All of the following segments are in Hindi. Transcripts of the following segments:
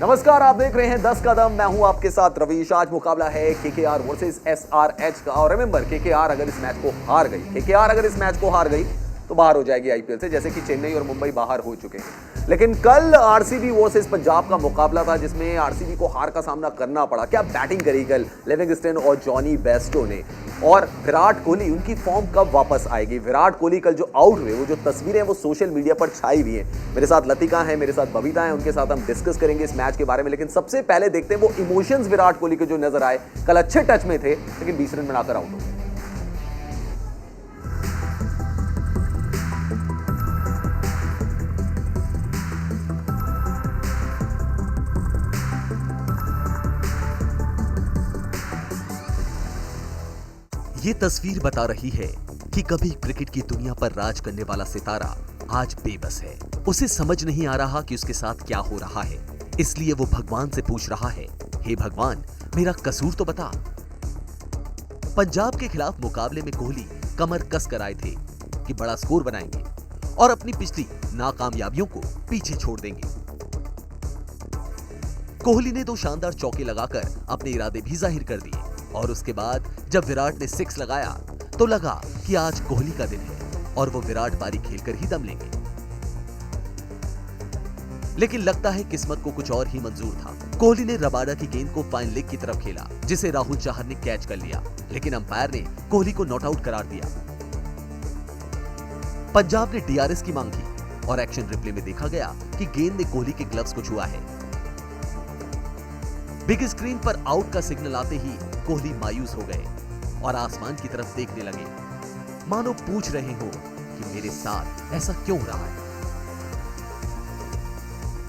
नमस्कार, आप देख रहे हैं 10 कदम। मैं हूं आपके साथ रवीश। आज मुकाबला है केकेआर वर्सेस एसआरएच का। और रिमेंबर, केकेआर अगर इस मैच को हार गई तो बाहर हो जाएगी आईपीएल से, जैसे कि चेन्नई और मुंबई बाहर हो चुके हैं। लेकिन कल आरसीबी वर्सेस पंजाब का मुकाबला था, जिसमें आरसीबी को हार का सामना करना पड़ा। क्या बैटिंग करी कल लिविंगस्टन और जॉनी बेस्टो ने। और विराट कोहली, उनकी फॉर्म कब वापस आएगी। विराट कोहली कल जो आउट हुए, वो जो तस्वीरें वो सोशल मीडिया पर छाई हुई हैं। मेरे साथ लतिका है, मेरे साथ बबीता है, उनके साथ हम डिस्कस करेंगे इस मैच के बारे में। लेकिन सबसे पहले देखते हैं वो इमोशंस विराट कोहली के जो नजर आए। कल अच्छे टच में थे, लेकिन 20 रन बनाकर आउट हो गए। ये तस्वीर बता रही है कि कभी क्रिकेट की दुनिया पर राज करने वाला सितारा आज बेबस है। उसे समझ नहीं आ रहा कि उसके साथ क्या हो रहा है, इसलिए वो भगवान से पूछ रहा है, हे भगवान, मेरा कसूर तो बता। पंजाब के खिलाफ मुकाबले में कोहली कमर कस कर आए थे कि बड़ा स्कोर बनाएंगे और अपनी पिछली नाकामयाबियों को पीछे छोड़ देंगे। कोहली ने 2 शानदार चौके लगाकर अपने इरादे भी जाहिर कर दिए। और उसके बाद जब विराट ने 6 लगाया तो लगा कि आज कोहली का दिन है और वो विराट पारी खेलकर ही दम लेंगे। लेकिन लगता है किस्मत को कुछ और ही मंजूर था। कोहली ने रबाडा की गेंद को फाइन लेग की तरफ खेला, जिसे राहुल चाहर ने कैच कर लिया, लेकिन अंपायर ने कोहली को नॉट आउट करार दिया। पंजाब ने डीआरएस की मांग की और एक्शन रिप्ले में देखा गया कि गेंद ने कोहली के ग्लव्स को छुआ है। बिग स्क्रीन पर आउट का सिग्नल आते ही कोहली मायूस हो गए और आसमान की तरफ देखने लगे, मानो पूछ रहे हो कि मेरे साथ ऐसा क्यों हो रहा है।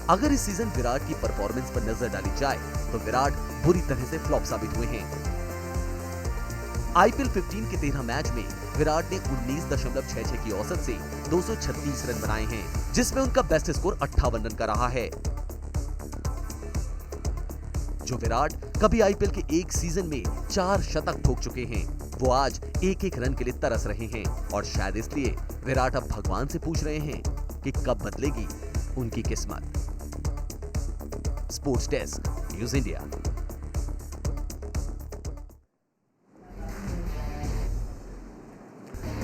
अगर इस सीजन विराट की परफॉर्मेंस पर नजर डाली जाए तो विराट बुरी तरह से फ्लॉप साबित हुए हैं। आईपीएल 15 के 13 मैच में विराट ने 19.66 की औसत से 236 रन बनाए हैं, जिसमें उनका बेस्ट स्कोर 58 रन का रहा है। जो विराट कभी आईपीएल के एक सीजन में 4 शतक ठोक चुके हैं, वो आज एक रन के लिए तरस रहे हैं। और शायद इसलिए विराट अब भगवान से पूछ रहे हैं कि कब बदलेगी उनकी किस्मत। Sports desk, news India.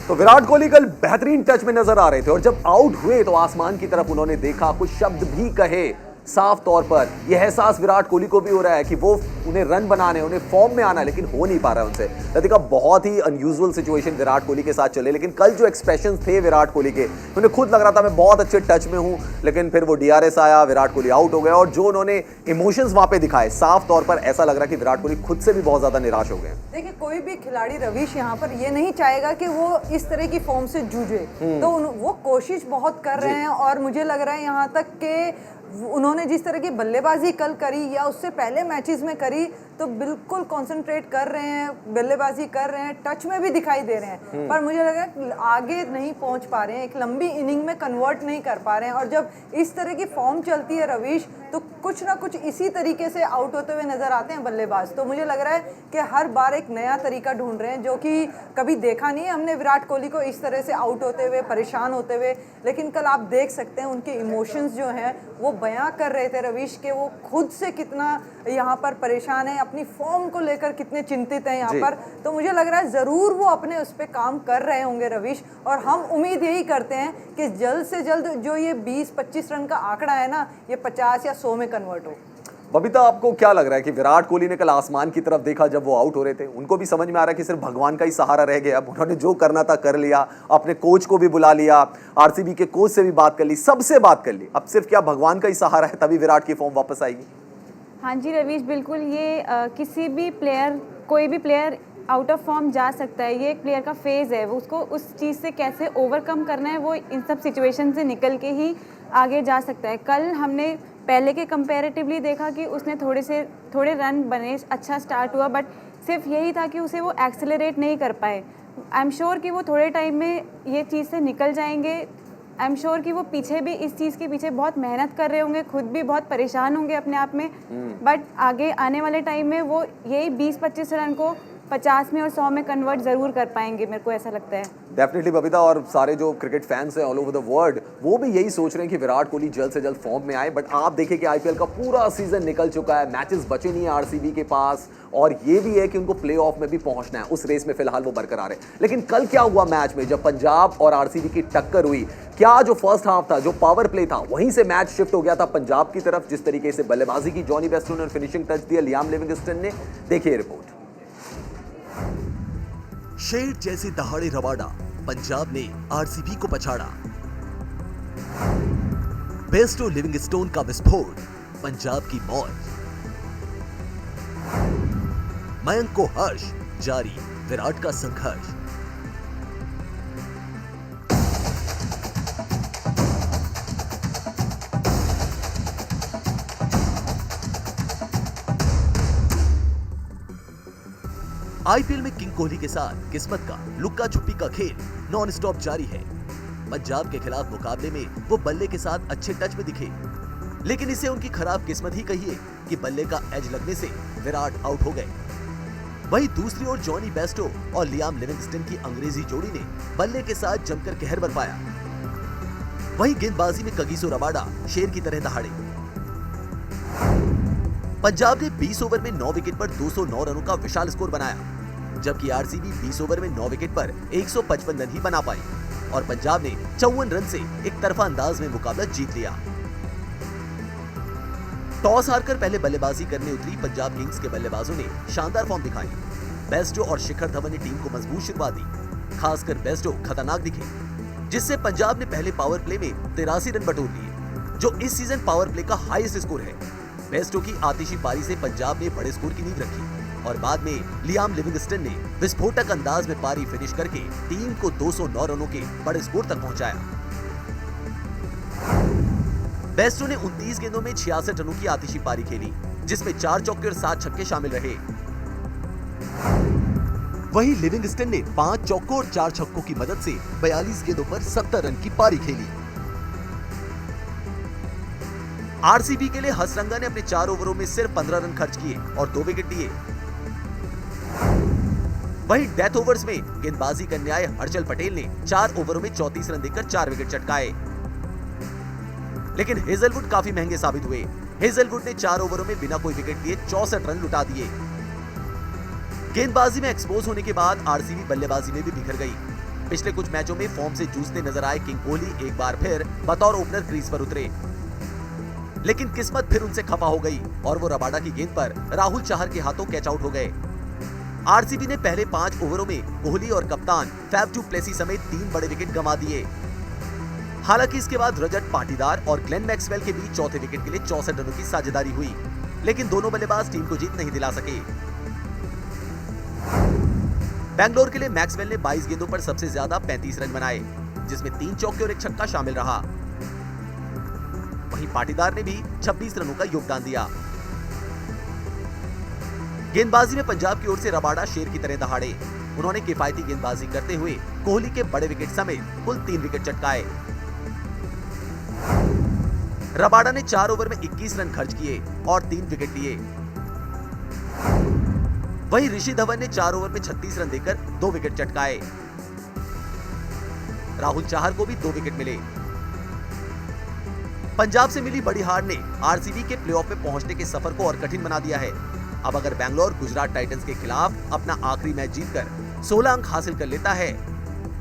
तो विराट कोहली कल बेहतरीन टच में नजर आ रहे थे और जब आउट हुए तो आसमान की तरफ उन्होंने देखा, कुछ शब्द भी कहे। साफ तौर पर यह एहसास विराट कोहली को भी हो रहा है कि वो उन्हें रन बनाने, उन्हें फॉर्म में आना, लेकिन हो नहीं पा रहा है उनसे। लतिका, बहुत ही अनयूजुअल सिचुएशन विराट कोहली के साथ चले, लेकिन कल जो एक्सप्रेशंस थे विराट कोहली के, उन्हें खुद लग रहा था मैं बहुत अच्छे टच में हूं, लेकिन फिर वो डीआरएस आया, विराट कोहली आउट हो गया। और जो उन्होंने इमोशंस वहां पे दिखाए, साफ तौर पर ऐसा लग रहा कि विराट कोहली खुद से भी बहुत ज्यादा निराश हो गए। देखिए, कोई भी खिलाड़ी रवीश यहाँ पर ये नहीं चाहेगा कि वो इस तरह की फॉर्म से जूझे, तो वो कोशिश बहुत कर रहे हैं। और मुझे लग रहा है यहाँ तक कि उन्होंने जिस तरह की बल्लेबाजी कल करी या उससे पहले मैचेस में करी, तो बिल्कुल कंसंट्रेट कर रहे हैं, बल्लेबाजी कर रहे हैं, टच में भी दिखाई दे रहे हैं। पर मुझे लगा कि आगे नहीं पहुंच पा रहे हैं, एक लंबी इनिंग में कन्वर्ट नहीं कर पा रहे हैं। और जब इस तरह की फॉर्म चलती है रवीश, तो कुछ ना कुछ इसी तरीके से आउट होते हुए नजर आते हैं बल्लेबाज। तो मुझे लग रहा है कि हर बार एक नया तरीका ढूंढ रहे हैं, जो कि कभी देखा नहीं है हमने विराट कोहली को इस तरह से आउट होते हुए, परेशान होते हुए। लेकिन कल आप देख सकते हैं उनके इमोशंस जो हैं वो बयां कर रहे थे रवीश के, वो खुद से कितना यहाँ पर परेशान है, अपनी फॉर्म को लेकर कितने चिंतित हैं यहाँ पर। तो मुझे लग रहा है ज़रूर वो अपने उस पर काम कर रहे होंगे रवीश। और हम उम्मीद यही करते हैं कि जल्द से जल्द जो ये 20-25 रन का आंकड़ा है ना, ये 50 या 100 में कन्वर्ट हो। बबीता, आपको क्या लग रहा है कि विराट कोहली ने कल आसमान की तरफ देखा जब वो आउट हो रहे थे, उनको भी समझ में आ रहा है कि सिर्फ भगवान का ही सहारा रह गया। अब उन्होंने जो करना था कर लिया, अपने कोच को भी बुला लिया, आरसीबी के कोच से भी बात कर ली, सबसे बात कर ली, अब सिर्फ क्या भगवान का ही सहारा है, तभी विराट की फॉर्म वापस आएगी। हाँ जी रवीश, बिल्कुल। ये किसी भी प्लेयर, कोई भी प्लेयर आउट ऑफ फॉर्म जा सकता है। ये एक प्लेयर का फेज़ है, वो उसको उस चीज़ से कैसे ओवरकम करना है, वो इन सब सिचुएशन से निकल के ही आगे जा सकता है। कल हमने पहले के कंपैरेटिवली देखा कि उसने थोड़े रन बने, अच्छा स्टार्ट हुआ, बट सिर्फ यही था कि उसे वो एक्सेलरेट नहीं कर पाए। आई एम श्योर कि वो थोड़े टाइम में ये चीज़ से निकल जाएंगे। आई एम श्योर कि वो पीछे भी इस चीज़ के पीछे बहुत मेहनत कर रहे होंगे, खुद भी बहुत परेशान होंगे अपने आप में। बट आगे आने वाले टाइम में वो यही 20-25 रन को 50 में और 100 में कन्वर्ट ज़रूर कर पाएंगे, मेरे को ऐसा लगता है। डेफिनेटली बबीता, और सारे जो क्रिकेट फैंस हैं ऑल ओवर द वर्ल्ड वो भी यही सोच रहे हैं कि विराट कोहली जल्द से जल्द फॉर्म में आए। बट आप देखिए कि आईपीएल का पूरा सीजन निकल चुका है, मैचेस बचे नहीं है आरसीबी के पास, और ये भी है कि उनको प्लेऑफ में भी पहुंचना है, उस रेस में फिलहाल वो बरकरार है। लेकिन कल क्या हुआ मैच में, जब पंजाब और आरसीबी की टक्कर हुई, क्या जो फर्स्ट हाफ था, जो पावर प्ले था, वहीं से मैच शिफ्ट हो गया था पंजाब की तरफ। जिस तरीके से बल्लेबाजी की जॉनी बेस्टो ने और फिनिशिंग टच दिया लियाम लिविंगस्टन ने, देखिए रिपोर्ट। शेर जैसे दहाड़े रबाडा, पंजाब ने आरसीबी को पछाड़ा। बेस्टो लिविंगस्टोन का विस्फोट, पंजाब की मौत। मयंक को हर्ष, जारी विराट का संघर्ष। आईपीएल में किंग कोहली के साथ किस्मत का लुक्का छुपी का खेल नॉन स्टॉप जारी है। पंजाब के खिलाफ मुकाबले में वो बल्ले के साथ अच्छे टच में दिखे, लेकिन इसे उनकी खराब किस्मत ही कहिए कि बल्ले का एज लगने से विराट आउट हो गए। वहीं दूसरी ओर जॉनी बेस्टो और लियाम लिविंगस्टन की अंग्रेजी जोड़ी ने बल्ले के साथ जमकर कहर बरपाया। वहीं गेंदबाजी में कगिसो रबाडा शेर की तरह दहाड़े। पंजाब ने 20 ओवर में 9 विकेट पर 209 रनों का विशाल स्कोर बनाया, जबकि आरसीबी 20 ओवर में 9 विकेट पर 155 रन ही बना पाई और पंजाब ने 54 रन से एक तरफा अंदाज में मुकाबला जीत लिया। टॉस हारकर पहले बल्लेबाजी करने उतरी पंजाब किंग्स के बल्लेबाजों ने शानदार फॉर्म दिखाई। बेस्टो और शिखर धवन ने टीम को मजबूत शुरुआत दी, खासकर बेस्टो खतरनाक दिखे, जिससे पंजाब ने पहले पावर प्ले में 83 रन बटोर लिए, जो इस सीजन पावर प्ले का हाईएस्ट स्कोर है। बेस्टो की आतिशी पारी से पंजाब ने बड़े स्कोर की नींव रखी और बाद में लियाम लिविंगस्टन ने विस्फोटक अंदाज में पारी फिनिश करके टीम को 209 रनों के बड़े स्कोर तक पहुंचाया। बेस्टो ने 29 गेंदों में 66 रनों की आतिशी पारी खेली, जिसमें 4 चौके और 7 छक्के शामिल रहे। वहीं लिविंगस्टन ने 5 चौकों और 4 छक्कों की मदद से 42 गेंदों पर 70 रन की पारी खेली। आरसीबी के लिए हसरंगा ने अपने 4 ओवरों में सिर्फ 15 रन खर्च किए और 2 विकेट लिए। वहीं डेथ ओवर्स में गेंदबाजी करने आए हर्षल पटेल ने 4 ओवरों में 34 रन देकर 4 विकेट चटकाए। लेकिन हेजलवुड काफी महंगे साबित हुए। हेजलवुड ने 4 ओवरों में बिना कोई विकेट लिए 64 रन लुटा दिए। गेंदबाजी में एक्सपोज होने के बाद आरसीबी बल्लेबाजी में भी बिखर गई। पिछले कुछ मैचों में फॉर्म से जूझते नजर आए किंग कोहली एक बार फिर बतौर ओपनर क्रीज पर उतरे, लेकिन किस्मत फिर उनसे खफा हो गई और वो रबाडा की गेंद पर राहुल चाहर के हाथों कैच आउट हो गए। आरसीबी ने पहले 5 ओवरों में कोहली और कप्तान फैफ डू प्लेसी समेत 3 बड़े विकेट गंवा दिए। हालांकि इसके बाद रजत पाटीदार और ग्लेन मैक्सवेल के बीच चौथे विकेट के लिए 64 रनों की साझेदारी हुई, लेकिन दोनों बल्लेबाज टीम को जीत नहीं दिला सके। बैंगलोर के लिए मैक्सवेल ने 22 गेंदों पर सबसे ज्यादा 35 रन बनाए, जिसमें 3 चौके और 1 छक्का शामिल रहा। वहीं पाटीदार ने भी 26 रनों का योगदान दिया। गेंदबाजी में पंजाब की ओर से रबाडा शेर की तरह दहाड़े। उन्होंने किफायती गेंदबाजी करते हुए कोहली के बड़े विकेट समेत कुल 3 विकेट चटकाए। रबाडा ने 4 ओवर में 21 रन खर्च किए और 3 विकेट लिए। वहीं ऋषि धवन ने 4 ओवर में 36 रन देकर 2 विकेट चटकाए। राहुल चाहर को भी 2 विकेट मिले। पंजाब से मिली बड़ी हार ने आरसीबी के प्लेऑफ में पहुंचने के सफर को और कठिन बना दिया है। अब अगर बैंगलोर गुजरात टाइटंस के खिलाफ अपना आखिरी मैच जीतकर 16 अंक हासिल कर लेता है,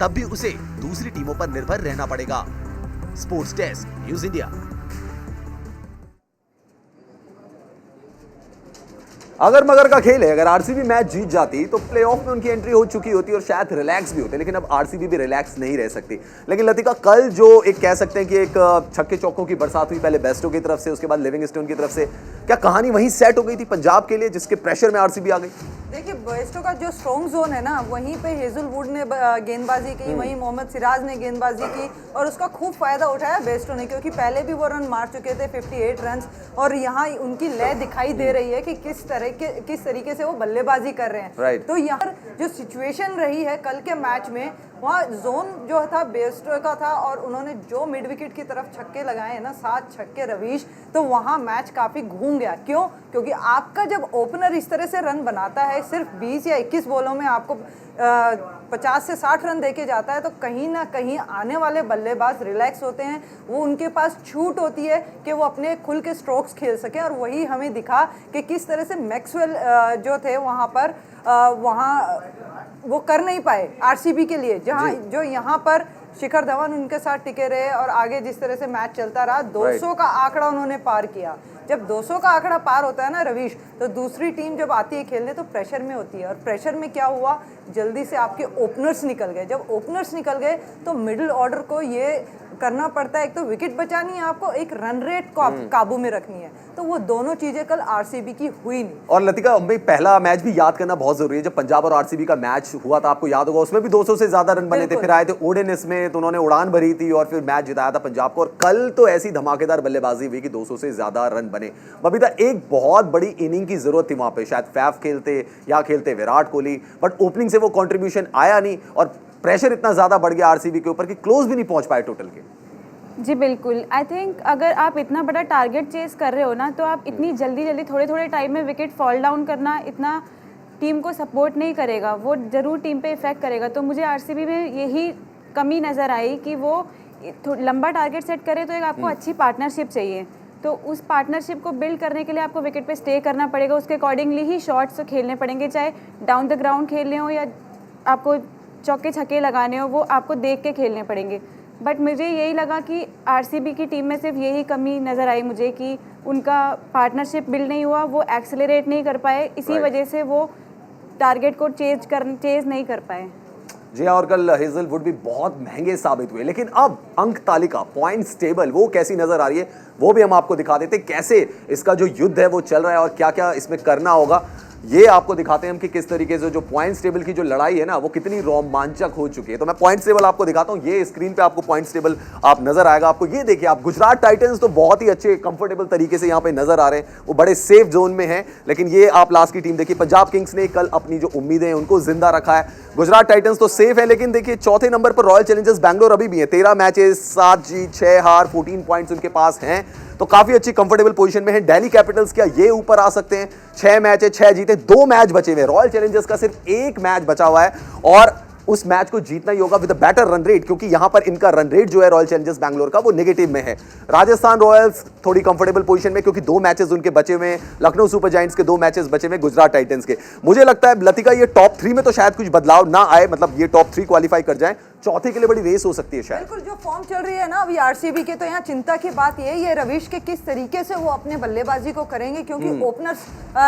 तब भी उसे दूसरी टीमों पर निर्भर रहना पड़ेगा। Sports desk, news India. अगर मगर का खेल है, अगर आरसीबी मैच जीत जाती तो प्लेऑफ में उनकी एंट्री हो चुकी होती और शायद रिलैक्स भी होते, लेकिन अब आरसीबी भी रिलैक्स नहीं रह सकती। लेकिन लतिका, कल जो एक कह सकते हैं कि एक छक्के चौकों की बरसात हुई, पहले बेस्टो की तरफ से, उसके बाद लिविंगस्टोन की तरफ से, क्या कहानी वहीं सेट हो गई थी पंजाब के लिए जिसके प्रेशर में आरसीबी आ गई? देखिए, बेस्टो का जो स्ट्रॉन्ग जोन है ना, वहीं पे हेजलवुड ने गेंदबाजी की, वहीं मोहम्मद सिराज ने गेंदबाजी की और उसका खूब फायदा उठाया बेस्टो ने, क्योंकि पहले भी वो रन मार चुके थे 58 रन, और यहाँ उनकी लय दिखाई दे रही है कि किस तरह किस तरीके से वो बल्लेबाजी कर रहे हैं। Right. तो यहाँ पर जो सिचुएशन रही है कल के मैच में, वहाँ जोन जो था बेस्टो का था और उन्होंने जो मिड विकेट की तरफ छक्के लगाए हैं ना, 7 छक्के रवीश, तो वहाँ मैच काफ़ी घूम गया। क्यों? क्योंकि आपका जब ओपनर इस तरह से रन बनाता है, सिर्फ 20 या 21 बॉलों में आपको 50 से 60 रन देके जाता है, तो कहीं ना कहीं आने वाले बल्लेबाज रिलैक्स होते हैं, वो उनके पास छूट होती है कि वो अपने खुल के स्ट्रोक्स खेल सकें। और वही हमें दिखा कि किस तरह से मैक्सवेल जो थे वहाँ पर वहाँ वो कर नहीं पाए आरसीबी के लिए, जहाँ जो यहाँ पर शिखर धवन उनके साथ टिके रहे और आगे जिस तरह से मैच चलता रहा, 200 का आंकड़ा उन्होंने पार किया। जब 200 का आंकड़ा पार होता है ना रवीश, तो दूसरी टीम जब आती है खेलने तो प्रेशर में होती है, और प्रेशर में क्या हुआ, जल्दी से आपके ओपनर्स निकल गए। जब ओपनर्स निकल गए तो मिडिल ऑर्डर को ये करना पड़ता है, एक तो विकेट बचानी है आपको, एक रन रेट को आप काबू में रखनी है। तो वो दोनों चीजें कल आरसीबी की हुई नहीं। और लतिका भाई, पहला मैच भी याद करना बहुत जरूरी है। जब पंजाब और आरसीबी का मैच हुआ था, आपको याद होगा, उसमें भी 200 से ज्यादा रन बने थे, फिर आए थे ओडेनिस में तो उन्होंने उड़ान भरी थी और फिर मैच जिताया था पंजाब को। और कल तो ऐसी धमाकेदार बल्लेबाजी हुई कि 200 से ज्यादा रन बने। बबीता, एक बहुत बड़ी इनिंग की जरूरत थी वहां पे, शायद फैफ खेलते या खेलते विराट कोहली, बट ओपनिंग से वो कंट्रीब्यूशन आया नहीं और प्रेशर इतना ज्यादा बढ़ गया आरसीबी के ऊपर कि क्लोज भी नहीं पहुंच पाए टोटल के। जी बिल्कुल, आई थिंक अगर आप इतना बड़ा टारगेट चेस कर रहे हो ना, तो आप इतनी जल्दी थोड़े थोड़े टाइम में विकेट फॉल डाउन करना इतना टीम को सपोर्ट नहीं करेगा, वो ज़रूर टीम पे इफेक्ट करेगा। तो मुझे आरसीबी में यही कमी नज़र आई कि वो लंबा टारगेट सेट करे, तो एक आपको अच्छी पार्टनरशिप चाहिए। तो उस पार्टनरशिप को बिल्ड करने के लिए आपको विकेट पे स्टे करना पड़ेगा, उसके अकॉर्डिंगली ही शॉट्स खेलने पड़ेंगे, चाहे डाउन द ग्राउंड खेलने हो या आपको चौके छक्के लगाने हो, वो आपको देख के खेलने पड़ेंगे। बट मुझे यही लगा कि आरसीबी की टीम में सिर्फ यही कमी नज़र आई मुझे कि उनका पार्टनरशिप बिल्ड नहीं हुआ, वो एक्सेलरेट नहीं कर पाए, इसी वजह से वो टारगेट को चेज नहीं कर पाए। जी हाँ, और कल हेजलवुड भी बहुत महंगे साबित हुए। लेकिन अब अंक तालिका, पॉइंट्स टेबल, वो कैसी नजर आ रही है वो भी हम आपको दिखा देते, कैसे इसका जो युद्ध है वो चल रहा है और क्या क्या इसमें करना होगा ये आपको दिखाते हैं हम कि किस तरीके से जो पॉइंट्स टेबल की जो लड़ाई है ना वो कितनी रोमांचक हो चुकी है। तो मैं पॉइंट्स टेबल आपको दिखाता हूं, ये स्क्रीन पे आपको पॉइंट्स टेबल आप नजर आएगा। आपको ये देखिए, आप गुजरात टाइटंस तो बहुत ही अच्छे कंफर्टेबल तरीके से यहां पे नजर आ रहे हैं, वो बड़े सेफ जोन में हैं। लेकिन ये आप लास्ट की टीम देखिए, पंजाब किंग्स ने कल अपनी जो उम्मीदें हैं उनको जिंदा रखा है। गुजरात टाइटंस तो सेफ है, लेकिन देखिए चौथे नंबर पर रॉयल चैलेंजर्स बैंगलोर अभी भी है, 13 मैचेस, 7 जीत 6 हार, 14 पॉइंट्स उनके पास हैं, तो काफी अच्छी कंफर्टेबल पोजीशन में है। दिल्ली कैपिटल्स क्या ये ऊपर आ सकते हैं? 6 मैच है, 6 जीते, 2 मैच बचे हुए। रॉयल चैलेंजर्स का सिर्फ 1 मैच बचा हुआ है और उस मैच को जीतना ही होगा with a better run rate, क्योंकि यहां पर इनका रन रेट जो है रॉयल चैलेंजर्स बैंगलोर का वो नेगेटिव में है। राजस्थान रॉयल्स थोड़ी कंफर्टेबल पोजीशन में क्योंकि 2 मैचेस उनके बचे हुए हैं। लखनऊ सुपर जायंट्स के 2 मैचेस बचे हुए, गुजरात टाइटंस के। मुझे लगता है लतिका ये टॉप 3 में तो शायद कुछ बदलाव ना आए, मतलब ये टॉप 3 क्वालिफाई कर जाए, चौथे के लिए बड़ी रेस हो सकती है शायद। बिल्कुल, जो फॉर्म चल रही है ना अभी आरसीबी के, तो यहाँ चिंता की बात ये रवीश के किस तरीके से वो अपने बल्लेबाजी को करेंगे, क्योंकि ओपनर्स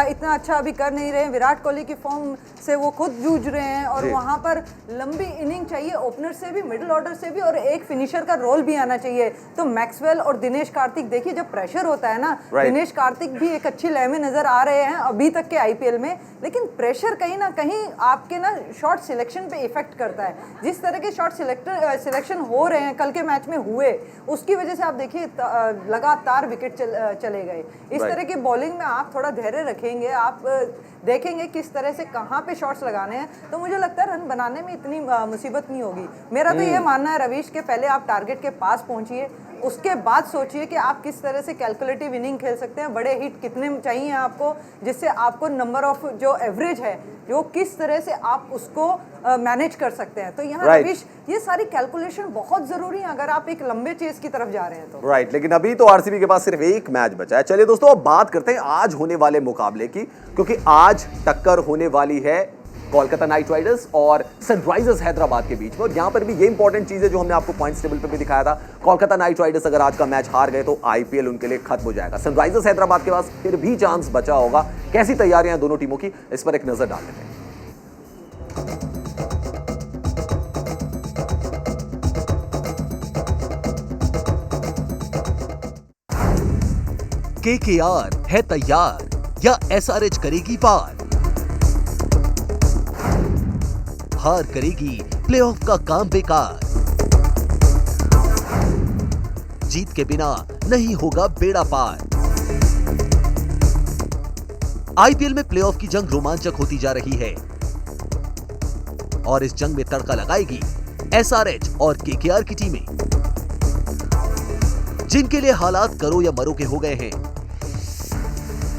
इतना अच्छा अभी कर नहीं रहे हैं। विराट कोहली की फॉर्म से वो खुद जूझ रहे हैं और वहां पर लंबी इनिंग चाहिए ओपनर से भी, मिडिल ऑर्डर से भी, और एक फिनिशर का रोल भी आना चाहिए। तो मैक्सवेल और दिनेश कार्तिक, देखिए जब प्रेशर होता है ना, दिनेश कार्तिक भी एक अच्छी लय में नजर आ रहे हैं अभी तक के आईपीएल में, लेकिन प्रेशर कहीं ना कहीं आपके ना शॉट सिलेक्शन पे इफेक्ट करता है। जिस तरह के शॉट सिलेक्शन हो रहे हैं, कल के मैच में हुए, उसकी वजह से आप देखिए लगातार विकेट चले गए। इस तरह की बॉलिंग में आप थोड़ा धैर्य रखेंगे, आप देखेंगे किस तरह से कहाँ पे शॉट्स लगाने हैं, तो मुझे लगता है रन बनाने में इतनी मुसीबत नहीं होगी। मेरा तो ये मानना है रवीश के पहले आप टारगेट के पास पहुंचिए, उसके बाद सोचिए कि आप किस तरह से कैलकुलेटिव इनिंग खेल सकते हैं, बड़े हिट कितने चाहिए आपको, जिससे आपको नंबर ऑफ जो एवरेज है जो किस तरह से आप उसको मैनेज कर सकते हैं। तो यहाँ रवीश ये सारी कैलकुलेशन बहुत जरूरी है अगर आप एक लंबे चेस की तरफ जा रहे हैं तो। राइट, लेकिन अभी तो आरसीबी के पास सिर्फ 1 मैच बचा है। चलिए दोस्तों, अब बात करते हैं आज होने वाले मुकाबले की, क्योंकि आज टक्कर होने वाली है कोलकाता नाइट राइडर्स और सनराइजर्स हैदराबाद के बीच में। और यहां पर भी ये इंपॉर्टेंट चीज है जो हमने आपको पॉइंट्स टेबल पे भी दिखाया था, कोलकाता नाइट राइडर्स अगर आज का मैच हार गए तो आईपीएल उनके लिए खत्म हो जाएगा। सनराइजर्स हैदराबाद के पास फिर भी चांस बचा होगा। कैसी तैयारियां हैं दोनों टीमों की, इस पर एक नजर डाल लेते हैं। केकेआर है तैयार या एसआरएच करेगी पार? हार करेगी प्लेऑफ का काम बेकार, जीत के बिना नहीं होगा बेड़ा पार। आईपीएल में प्लेऑफ की जंग रोमांचक होती जा रही है और इस जंग में तड़का लगाएगी एसआरएच और केकेआर की टीमें, जिनके लिए हालात करो या मरो के हो गए हैं।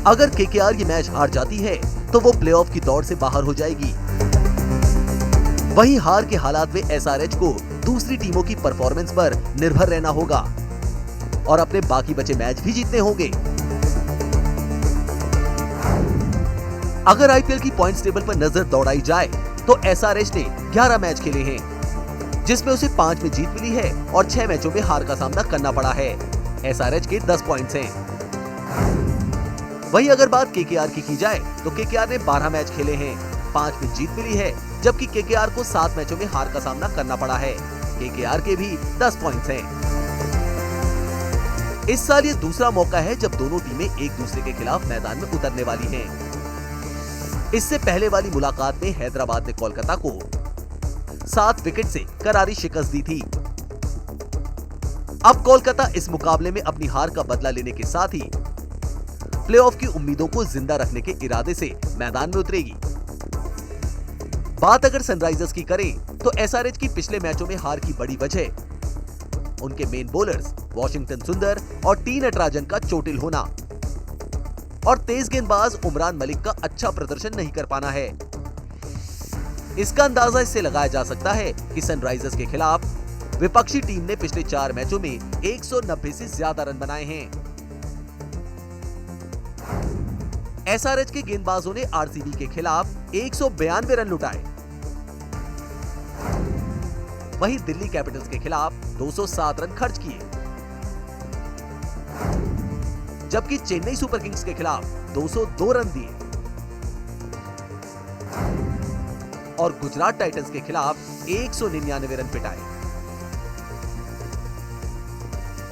अगर केकेआर ये मैच हार जाती है तो वो प्लेऑफ की दौड़ से बाहर हो जाएगी। वहीं हार के हालात में एसआरएच को दूसरी टीमों की परफॉर्मेंस पर निर्भर रहना होगा और अपने बाकी बचे मैच भी जीतने होंगे। अगर आईपीएल की पॉइंट्स टेबल पर नजर दौड़ाई जाए तो एसआरएच ने 11 मैच खेले हैं, जिसमें उसे 5 में जीत मिली है और 6 मैचों में हार का सामना करना पड़ा है। एसआरएच के 10 पॉइंट्स हैं। वहीं अगर बात केकेआर की जाए तो केकेआर ने 12 मैच खेले हैं, 5 में जीत मिली है, जबकि केकेआर को 7 मैचों में हार का सामना करना पड़ा है। केकेआर के भी 10 पॉइंट्स हैं। इस साल ये दूसरा मौका है जब दोनों टीमें एक दूसरे के खिलाफ मैदान में उतरने वाली हैं। इससे पहले वाली मुलाकात में हैदराबाद ने कोलकाता को 7 विकेट से करारी शिकस्त दी थी। अब कोलकाता इस मुकाबले में अपनी हार का बदला लेने के साथ ही प्लेऑफ की उम्मीदों को जिंदा रखने के इरादे से मैदान में उतरेगी। बात अगर सनराइजर्स की करें तो एसआरएच की पिछले मैचों में हार की बड़ी वजह उनके मेन बॉलर्स वॉशिंगटन सुंदर और टी नटराजन का चोटिल होना और तेज गेंदबाज उमरान मलिक का अच्छा प्रदर्शन नहीं कर पाना है। इसका अंदाजा इससे लगाया जा सकता है कि सनराइजर्स के खिलाफ विपक्षी टीम ने पिछले 4 मैचों में 190 से ज्यादा रन बनाए हैं। एसआरएच के गेंदबाजों ने आरसीबी के खिलाफ 192 रन लुटाए। वहीं दिल्ली कैपिटल्स के खिलाफ 207 रन खर्च किए, जबकि चेन्नई सुपर किंग्स के खिलाफ 202 रन दिए और गुजरात टाइटंस के खिलाफ 199 रन पिटाए।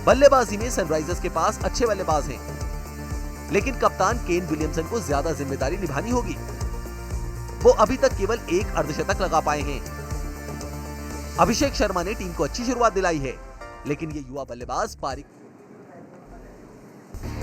बल्लेबाजी में सनराइजर्स के पास अच्छे बल्लेबाज हैं, लेकिन कप्तान केन विलियमसन को ज्यादा जिम्मेदारी निभानी होगी। वो अभी तक केवल 1 अर्धशतक लगा पाए हैं। अभिषेक शर्मा ने टीम को अच्छी शुरुआत दिलाई है, लेकिन ये युवा बल्लेबाज पारी।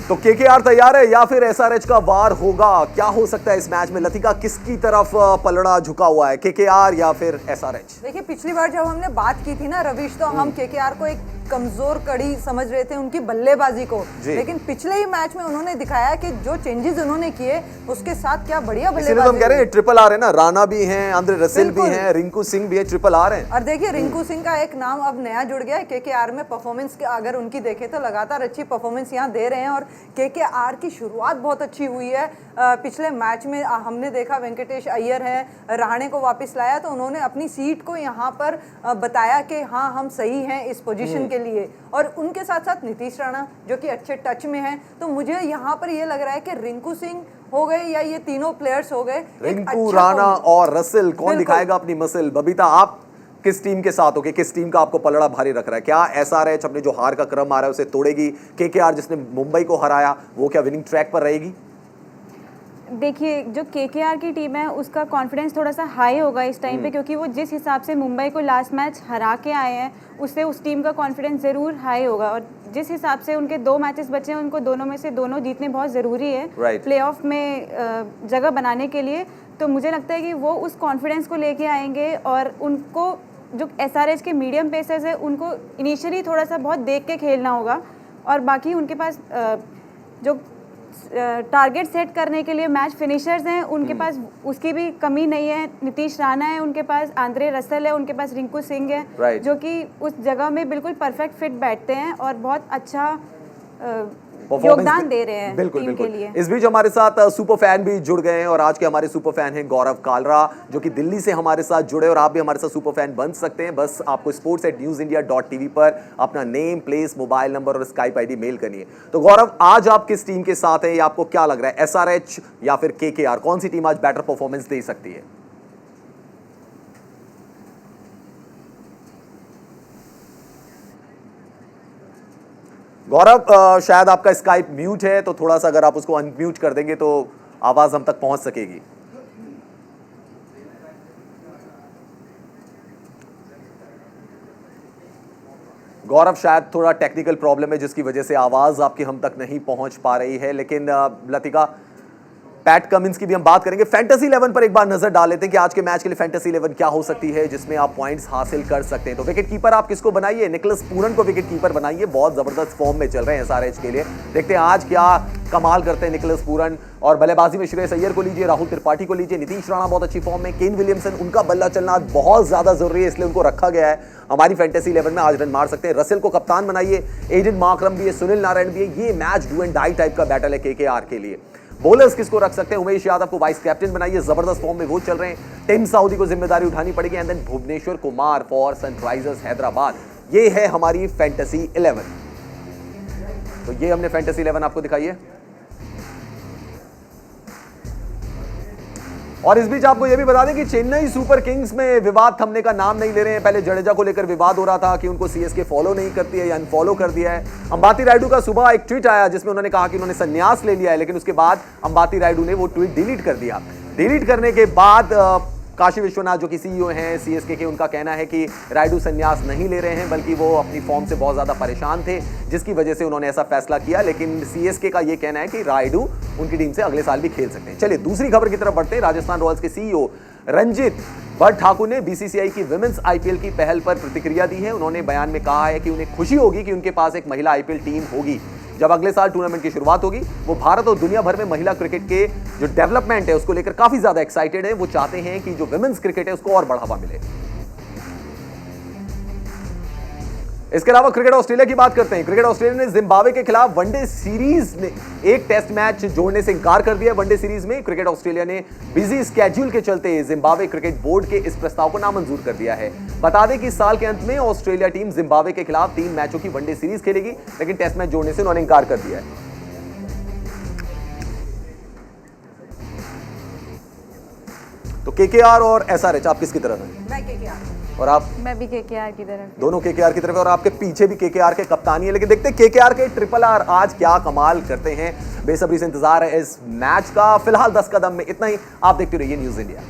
तो केकेआर तैयार है या फिर एसआरएच का वार होगा? क्या हो सकता है इस मैच में? लतिका, किसकी तरफ पलड़ा झुका हुआ है, केकेआर या फिर एसआरएच? देखिए, पिछली बार जब हमने बात की थी ना रवीश, तो हम केकेआर को एक कमजोर कड़ी समझ रहे थे उनकी बल्लेबाजी को, लेकिन पिछले ही मैच में उन्होंने दिखाया कि जो चेंजेस उन्होंने किए उसके साथ क्या बढ़िया बल्लेबाजी। तो हम कह रहे हैं ट्रिपल आर है ना, राणा भी हैं, आंद्रे रसेल भी हैं, रिंकू सिंह भी है, ट्रिपल आर है। और देखिए, रिंकू सिंह का एक नाम अब नया जुड़ गया है केकेआर में। परफॉर्मेंस अगर उनकी देखें तो लगातार अच्छी परफॉर्मेंस यहाँ दे रहे हैं और केकेआर की शुरुआत बहुत अच्छी हुई है। पिछले मैच में हमने देखा वेंकटेश अय्यर है, रहाणे को वापस लाया, तो उन्होंने अपनी सीट को यहाँ पर बताया कि हाँ, हम सही हैं इस पोजीशन के लिए। और उनके साथ साथ नीतीश राणा जो कि अच्छे टच में हैं। तो मुझे यहाँ पर ये लग रहा है कि रिंकू सिंह हो गए या ये तीनों प्लेयर्स हो गए, रिंकू, राणा और रसेल, कौन दिखाएगा अपनी मसल? बबीता, आप किस टीम के साथ होगे? किस टीम का आपको पलड़ा भारी रख रहा है? क्या एसआरएच अपने जो हार का क्रम आ रहा है उसे तोड़ेगी? केकेआर जिसने मुंबई को हराया वो क्या विनिंग ट्रैक पर रहेगी? देखिए, जो केकेआर की टीम है उसका कॉन्फिडेंस थोड़ा सा हाई होगा इस टाइम पे, क्योंकि वो जिस हिसाब से मुंबई को लास्ट मैच हरा के आए हैं उससे उस टीम का कॉन्फिडेंस ज़रूर हाई होगा। और जिस हिसाब से उनके 2 मैचेस बचे हैं उनको दोनों में से दोनों जीतने बहुत ज़रूरी है प्लेऑफ में जगह बनाने के लिए। तो मुझे लगता है कि वो उस कॉन्फिडेंस को लेके आएंगे और उनको जो एसआरएच के मीडियम पेसर्स है उनको इनिशियली थोड़ा सा बहुत देख के खेलना होगा और बाकी उनके पास जो टारगेट सेट करने के लिए मैच फिनिशर्स हैं उनके पास उसकी भी कमी नहीं है। नीतीश राणा है उनके पास, आंद्रे रसेल है उनके पास, रिंकू सिंह है जो कि उस जगह में बिल्कुल परफेक्ट फिट बैठते हैं और बहुत अच्छा योगदान दे रहे हैं बिल्कुल, टीम बिल्कुल। के लिए। इस बीच हमारे साथ सुपर फैन भी जुड़ गए हैं और आज के हमारे सुपर फैन हैं गौरव कालरा, जो कि दिल्ली से हमारे साथ जुड़े और आप भी हमारे साथ सुपर फैन बन सकते हैं। बस आपको sports@newsindia.tv पर अपना नेम, प्लेस, मोबाइल नंबर और स्काइप आईडी मेल करनी है। तो गौरव, आज आप किस टीम के साथ हैं? आपको क्या लग रहा है, एसआरएच या फिर केकेआर, कौन सी टीम आज बेटर परफॉर्मेंस दे सकती है? गौरव, शायद आपका स्काइप म्यूट है, तो थोड़ा सा अगर आप उसको अनम्यूट कर देंगे तो आवाज हम तक पहुंच सकेगी। गौरव, शायद थोड़ा टेक्निकल प्रॉब्लम है जिसकी वजह से आवाज आपकी हम तक नहीं पहुंच पा रही है। लेकिन लतिका, पैट कमिंस की भी हम बात करेंगे। फैंटेसी 11 पर एक बार नजर डाल लेते हैं कि आज के मैच के लिए फैंटेसी 11 क्या हो सकती है जिसमें आप पॉइंट्स हासिल कर सकते हैं। तो विकेट कीपर आप किसको बनाइए? निकोलस पूरन को विकेट कीपर बनाइए, बहुत जबरदस्त फॉर्म में चल रहे हैं एसआरएच के लिए। देखते हैं आज क्या कमाल करते हैं निकोलस पूरन। और बल्लेबाजी में श्रेयस अय्यर को लीजिए, राहुल त्रिपाठी को लीजिए, नीतीश राणा बहुत अच्छी फॉर्म में, केन विलियमसन, उनका बल्ला चलना बहुत ज्यादा जरूरी है इसलिए उनको रखा गया है हमारी फैंटेसी 11 में। आज रन मार सकते हैं। रसेल को कप्तान बनाइए, एडन मार्करम भी है, सुनील नारायण भी है। ये match do and die type का बैटल है केकेआर के लिए। बॉलर्स किसको रख सकते हैं? उमेश यादव को वाइस कैप्टन बनाइए, जबरदस्त फॉर्म में वो चल रहे हैं। टिम साउदी को जिम्मेदारी उठानी पड़ेगी। And then Bhuvneshwar Kumar for Sunrisers Hyderabad. ये है हमारी फैंटेसी 11। तो ये हमने फैंटेसी 11 आपको दिखाई है। और इस बीच आपको यह भी बता दें कि चेन्नई सुपर किंग्स में विवाद थमने का नाम नहीं ले रहे हैं। पहले जडेजा को लेकर विवाद हो रहा था कि उनको सीएसके फॉलो नहीं करती है या अनफॉलो कर दिया है। अंबाती रायडू का सुबह एक ट्वीट आया जिसमें उन्होंने कहा कि उन्होंने संन्यास ले लिया है, लेकिन उसके बाद अंबाती रायडू ने वो ट्वीट डिलीट कर दिया। डिलीट करने के बाद काशी विश्वनाथ जो कि सीईओ हैं सीएसके के, उनका कहना है कि रायडू संन्यास नहीं ले रहे हैं बल्कि वो अपनी फॉर्म से बहुत ज्यादा परेशान थे जिसकी वजह से उन्होंने ऐसा फैसला किया। लेकिन सीएसके का ये कहना है कि रायडू उनकी टीम से अगले साल भी खेल सकते हैं। चलिए दूसरी खबर की तरफ बढ़ते हैं। राजस्थान रॉयल्स के सीईओ रंजीत बट ठाकुर ने बीसीसीआई की विमेंस आईपीएल की पहल पर प्रतिक्रिया दी है। उन्होंने बयान में कहा है कि उन्हें खुशी होगी कि उनके पास एक महिला आईपीएल टीम होगी। जब अगले साल टूर्नामेंट की शुरुआत होगी, वो भारत और दुनिया भर में महिला क्रिकेट के जो डेवलपमेंट है उसको लेकर काफी ज्यादा एक्साइटेड है। वो चाहते हैं कि जो विमेंस क्रिकेट है उसको और बढ़ावा मिले। इसके अलावा क्रिकेट ऑस्ट्रेलिया की बात करते हैं। क्रिकेट ऑस्ट्रेलिया ने जिम्बाब्वे के खिलाफ वनडे सीरीज में एक टेस्ट मैच जोड़ने से इंकार कर दिया। वनडे सीरीज में क्रिकेट ऑस्ट्रेलिया ने बिजी स्केड्यूल के चलते जिम्बाब्वे क्रिकेट बोर्ड के इस प्रस्ताव को नामंजूर कर दिया है। बता दें कि इस साल के अंत में ऑस्ट्रेलिया टीम जिम्बाब्वे के खिलाफ 3 मैचों की वनडे सीरीज खेलेगी, लेकिन टेस्ट मैच जोड़ने से उन्होंने इंकार कर दिया है। तो केकेआर और एसआरएच आप किसकी तरफ हैं? मैं केकेआर। और आप? मैं भी केकेआर की तरफ। दोनों केकेआर की तरफ है और आपके पीछे भी केकेआर के कप्तानी है। लेकिन देखते हैं केकेआर के ट्रिपल आर आज क्या कमाल करते हैं। बेसब्री से इंतजार है इस मैच का। फिलहाल 10 कदम में इतना ही। आप देखते रहिए न्यूज़ इंडिया।